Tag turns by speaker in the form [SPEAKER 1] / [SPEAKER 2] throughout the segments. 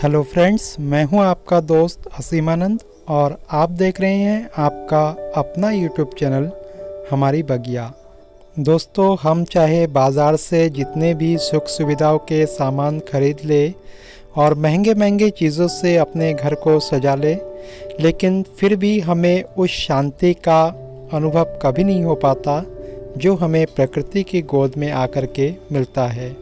[SPEAKER 1] Hello friends, मैं हूं आपका दोस्त असीमानंद और आप देख रहे हैं आपका अपना यूट्यूब चैनल हमारी बगिया। दोस्तों, हम चाहे बाज़ार से जितने भी सुख सुविधाओं के सामान खरीद ले और महंगे महंगे चीज़ों से अपने घर को सजा ले, लेकिन फिर भी हमें उस शांति का अनुभव कभी नहीं हो पाता जो हमें प्रकृति की गोद में आकर के मिलता है।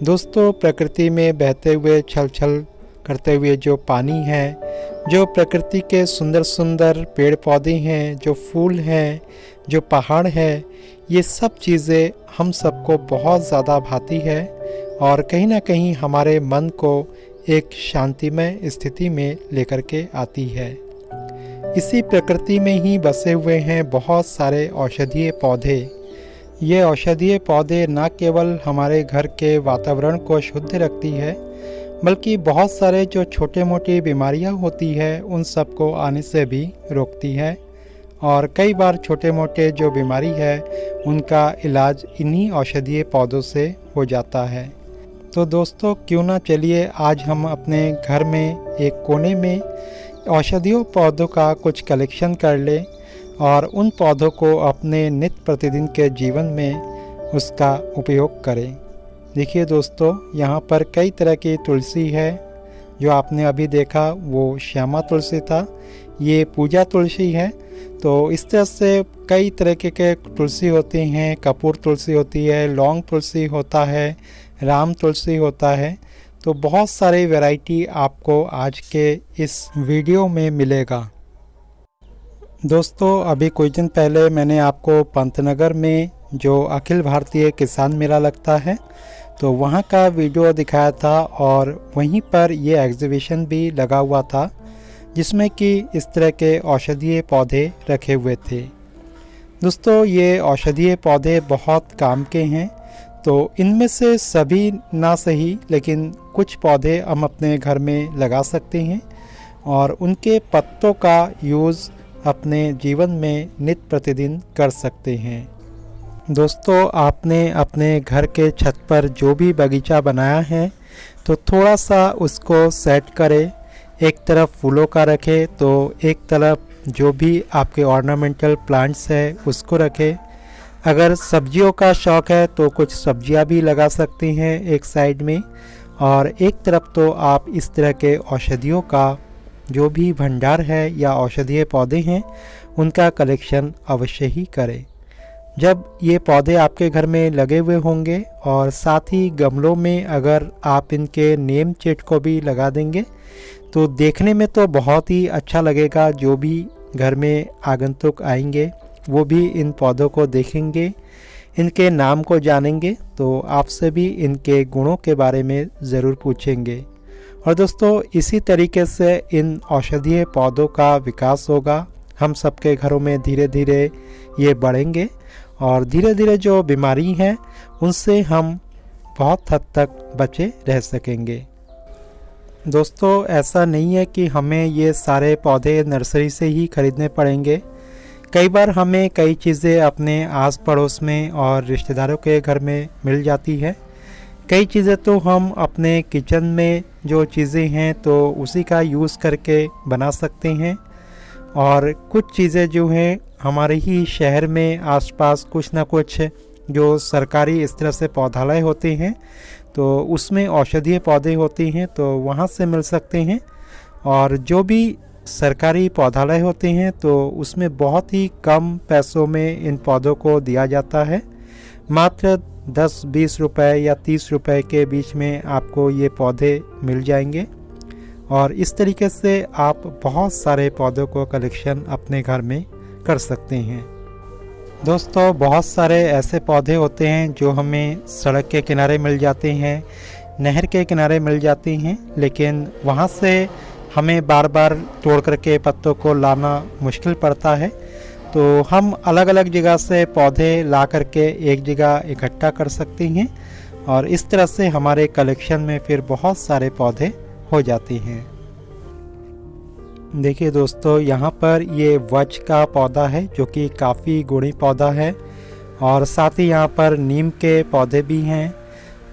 [SPEAKER 1] दोस्तों, प्रकृति में बहते हुए छल छल करते हुए जो पानी है, जो प्रकृति के सुंदर सुंदर पेड़ पौधे हैं, जो फूल हैं, जो पहाड़ है, ये सब चीज़ें हम सबको बहुत ज़्यादा भाती है और कहीं ना कहीं हमारे मन को एक शांतिमय स्थिति में लेकर के आती है। इसी प्रकृति में ही बसे हुए हैं बहुत सारे औषधीय पौधे। ये औषधीय पौधे न केवल हमारे घर के वातावरण को शुद्ध रखती है, बल्कि बहुत सारे जो छोटे मोटी बीमारियां होती है उन सब को आने से भी रोकती है और कई बार छोटे मोटे जो बीमारी है उनका इलाज इन्हीं औषधीय पौधों से हो जाता है। तो दोस्तों, क्यों ना चलिए आज हम अपने घर में एक कोने में औषधीय पौधों का कुछ कलेक्शन कर लें और उन पौधों को अपने नित्य प्रतिदिन के जीवन में उसका उपयोग करें। देखिए दोस्तों, यहाँ पर कई तरह की तुलसी है। जो आपने अभी देखा वो श्यामा तुलसी था, ये पूजा तुलसी है। तो इस तरह से कई तरह के तुलसी होती हैं। कपूर तुलसी होती है, लौंग तुलसी होता है, राम तुलसी होता है। तो बहुत सारी वैरायटी आपको आज के इस वीडियो में मिलेगा। दोस्तों, अभी कुछ दिन पहले मैंने आपको पंतनगर में जो अखिल भारतीय किसान मेला लगता है तो वहाँ का वीडियो दिखाया था और वहीं पर ये एग्जीबिशन भी लगा हुआ था जिसमें कि इस तरह के औषधीय पौधे रखे हुए थे। दोस्तों, ये औषधीय पौधे बहुत काम के हैं। तो इनमें से सभी ना सही, लेकिन कुछ पौधे हम अपने घर में लगा सकते हैं और उनके पत्तों का यूज़ अपने जीवन में नित्य प्रतिदिन कर सकते हैं। दोस्तों, आपने अपने घर के छत पर जो भी बगीचा बनाया है तो थोड़ा सा उसको सेट करें। एक तरफ फूलों का रखें तो एक तरफ जो भी आपके ऑर्नामेंटल प्लांट्स है उसको रखें। अगर सब्जियों का शौक़ है तो कुछ सब्जियां भी लगा सकते हैं एक साइड में, और एक तरफ तो आप इस तरह के औषधियों का जो भी भंडार है या औषधीय पौधे हैं उनका कलेक्शन अवश्य ही करें। जब ये पौधे आपके घर में लगे हुए होंगे और साथ ही गमलों में अगर आप इनके नेम चेट को भी लगा देंगे तो देखने में तो बहुत ही अच्छा लगेगा। जो भी घर में आगंतुक आएंगे वो भी इन पौधों को देखेंगे, इनके नाम को जानेंगे तो आपसे भी इनके गुणों के बारे में ज़रूर पूछेंगे। और दोस्तों, इसी तरीके से इन औषधीय पौधों का विकास होगा। हम सबके घरों में धीरे धीरे ये बढ़ेंगे और धीरे धीरे जो बीमारी हैं उनसे हम बहुत हद तक बचे रह सकेंगे। दोस्तों, ऐसा नहीं है कि हमें ये सारे पौधे नर्सरी से ही खरीदने पड़ेंगे। कई बार हमें कई चीज़ें अपने आस पड़ोस में और रिश्तेदारों के घर में मिल जाती है। कई चीज़ें तो हम अपने किचन में जो चीज़ें हैं तो उसी का यूज़ करके बना सकते हैं, और कुछ चीज़ें जो हैं हमारे ही शहर में आसपास कुछ ना कुछ जो सरकारी इस तरह से पौधालय होते हैं तो उसमें औषधीय पौधे होते हैं तो वहाँ से मिल सकते हैं। और जो भी सरकारी पौधालय होते हैं तो उसमें बहुत ही कम पैसों में इन पौधों को दिया जाता है। मात्र 10-20 रुपए या 30 रुपए के बीच में आपको ये पौधे मिल जाएंगे और इस तरीके से आप बहुत सारे पौधों को कलेक्शन अपने घर में कर सकते हैं। दोस्तों, बहुत सारे ऐसे पौधे होते हैं जो हमें सड़क के किनारे मिल जाते हैं, नहर के किनारे मिल जाते हैं, लेकिन वहाँ से हमें बार बार तोड़ करके पत्तों को लाना मुश्किल पड़ता है। तो हम अलग अलग जगह से पौधे ला करके एक जगह इकट्ठा कर सकते हैं और इस तरह से हमारे कलेक्शन में फिर बहुत सारे पौधे हो जाते हैं। देखिए दोस्तों, यहाँ पर ये वच का पौधा है जो कि काफ़ी गुणी पौधा है और साथ ही यहाँ पर नीम के पौधे भी हैं।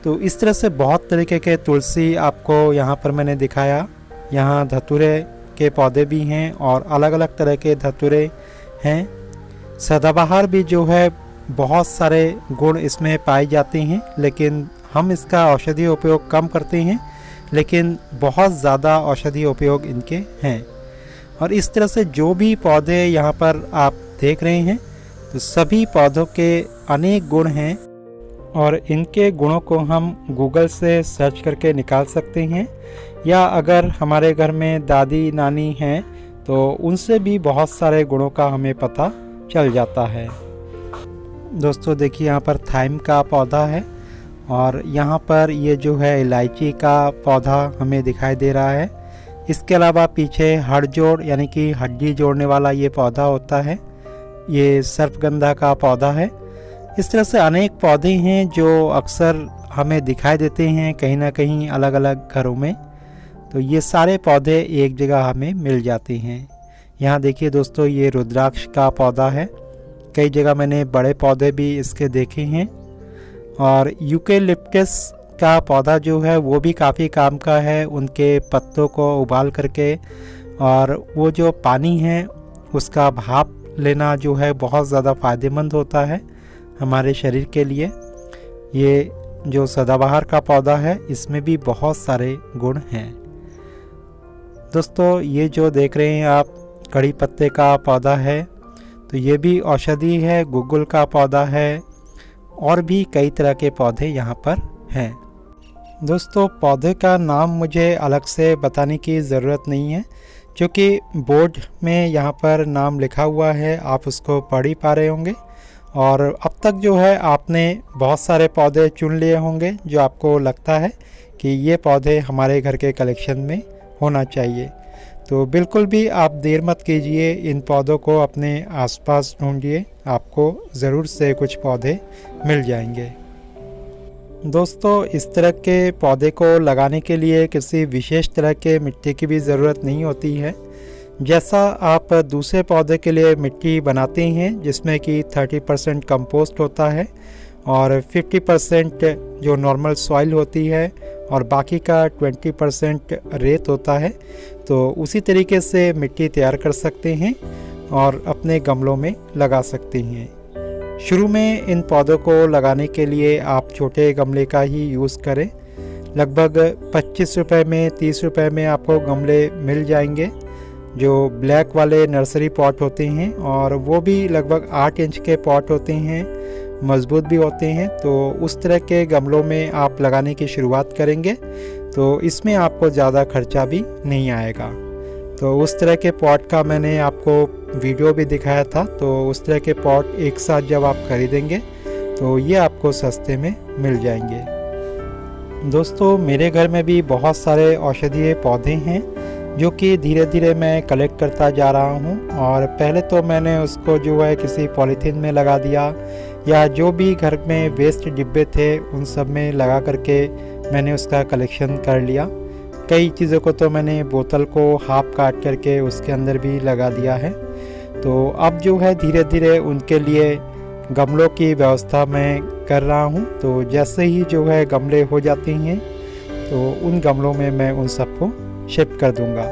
[SPEAKER 1] तो इस तरह से बहुत तरीके के तुलसी आपको यहाँ पर मैंने दिखाया। यहाँ धतूरे के पौधे भी हैं और अलग अलग तरह के धतूरे हैं। सदाबहार भी जो है बहुत सारे गुण इसमें पाए जाते हैं, लेकिन हम इसका औषधीय उपयोग कम करते हैं, लेकिन बहुत ज़्यादा औषधीय उपयोग इनके हैं। और इस तरह से जो भी पौधे यहाँ पर आप देख रहे हैं, तो सभी पौधों के अनेक गुण हैं और इनके गुणों को हम गूगल से सर्च करके निकाल सकते हैं, या अगर हमारे घर में दादी नानी हैं तो उनसे भी बहुत सारे गुणों का हमें पता चल जाता है। दोस्तों देखिए, यहाँ पर थाइम का पौधा है और यहाँ पर ये जो है इलायची का पौधा हमें दिखाई दे रहा है। इसके अलावा पीछे हड़जोड़ यानी कि हड्डी जोड़ने वाला ये पौधा होता है, ये सर्पगंधा का पौधा है। इस तरह से अनेक पौधे हैं जो अक्सर हमें दिखाई देते हैं कहीं ना कहीं अलग अलग घरों में। तो ये सारे पौधे एक जगह हमें मिल जाते हैं। यहाँ देखिए दोस्तों, ये रुद्राक्ष का पौधा है। कई जगह मैंने बड़े पौधे भी इसके देखे हैं। और यूकेलिप्टस का पौधा जो है वो भी काफ़ी काम का है। उनके पत्तों को उबाल करके और वो जो पानी है उसका भाप लेना जो है बहुत ज़्यादा फ़ायदेमंद होता है हमारे शरीर के लिए। ये जो सदाबहार का पौधा है इसमें भी बहुत सारे गुण हैं। दोस्तों ये जो देख रहे हैं आप, कड़ी पत्ते का पौधा है, तो ये भी औषधि है। गुग्गुल का पौधा है और भी कई तरह के पौधे यहाँ पर हैं। दोस्तों पौधे का नाम मुझे अलग से बताने की ज़रूरत नहीं है, क्योंकि बोर्ड में यहाँ पर नाम लिखा हुआ है, आप उसको पढ़ ही पा रहे होंगे। और अब तक जो है आपने बहुत सारे पौधे चुन लिए होंगे जो आपको लगता है कि ये पौधे हमारे घर के कलेक्शन में होना चाहिए। तो बिल्कुल भी आप देर मत कीजिए, इन पौधों को अपने आसपास ढूंढिए, आपको ज़रूर से कुछ पौधे मिल जाएंगे। दोस्तों इस तरह के पौधे को लगाने के लिए किसी विशेष तरह के मिट्टी की भी ज़रूरत नहीं होती है। जैसा आप दूसरे पौधे के लिए मिट्टी बनाते हैं जिसमें कि 30% कंपोस्ट होता है और 50% जो नॉर्मल सॉइल होती है और बाकी का 20% रेत होता है, तो उसी तरीके से मिट्टी तैयार कर सकते हैं और अपने गमलों में लगा सकते हैं। शुरू में इन पौधों को लगाने के लिए आप छोटे गमले का ही यूज़ करें। लगभग 25 रुपये में 30 रुपये में आपको गमले मिल जाएंगे जो ब्लैक वाले नर्सरी पॉट होते हैं, और वो भी लगभग 8 इंच के पॉट होते हैं, मजबूत भी होते हैं। तो उस तरह के गमलों में आप लगाने की शुरुआत करेंगे तो इसमें आपको ज़्यादा खर्चा भी नहीं आएगा। तो उस तरह के पॉट का मैंने आपको वीडियो भी दिखाया था। तो उस तरह के पॉट एक साथ जब आप खरीदेंगे तो ये आपको सस्ते में मिल जाएंगे। दोस्तों मेरे घर में भी बहुत सारे औषधीय पौधे हैं जो कि धीरे धीरे मैं कलेक्ट करता जा रहा हूँ। और पहले तो मैंने उसको जो है किसी पॉलीथीन में लगा दिया, या जो भी घर में वेस्ट डिब्बे थे उन सब में लगा करके मैंने उसका कलेक्शन कर लिया। कई चीज़ों को तो मैंने बोतल को हाफ काट करके उसके अंदर भी लगा दिया है। तो अब जो है धीरे धीरे उनके लिए गमलों की व्यवस्था मैं कर रहा हूँ। तो जैसे ही जो है गमले हो जाते हैं तो उन गमलों में मैं उन सबको शिफ्ट कर दूंगा।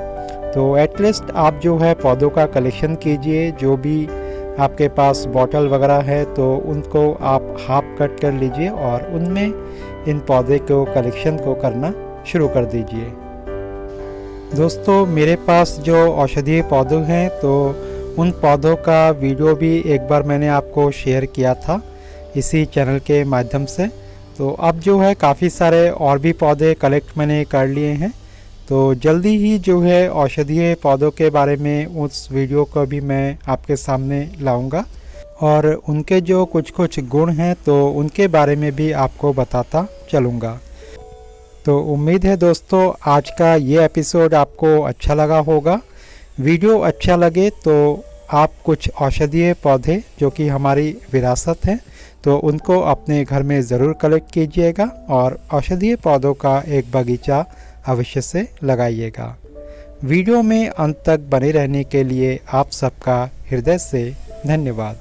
[SPEAKER 1] तो एटलीस्ट आप जो है पौधों का कलेक्शन कीजिए। जो भी आपके पास बॉटल वगैरह है तो उनको आप हाफ कट कर लीजिए और उनमें इन पौधे को कलेक्शन को करना शुरू कर दीजिए। दोस्तों मेरे पास जो औषधीय पौधे हैं तो उन पौधों का वीडियो भी एक बार मैंने आपको शेयर किया था इसी चैनल के माध्यम से। तो अब जो है काफ़ी सारे और भी पौधे कलेक्ट मैंने कर लिए हैं। तो जल्दी ही जो है औषधीय पौधों के बारे में उस वीडियो को भी मैं आपके सामने लाऊंगा और उनके जो कुछ कुछ गुण हैं तो उनके बारे में भी आपको बताता चलूँगा। तो उम्मीद है दोस्तों आज का ये एपिसोड आपको अच्छा लगा होगा। वीडियो अच्छा लगे तो आप कुछ औषधीय पौधे जो कि हमारी विरासत है तो उनको अपने घर में ज़रूर कलेक्ट कीजिएगा और औषधीय पौधों का एक बगीचा अवश्य से लगाइएगा। वीडियो में अंत तक बने रहने के लिए आप सबका हृदय से धन्यवाद।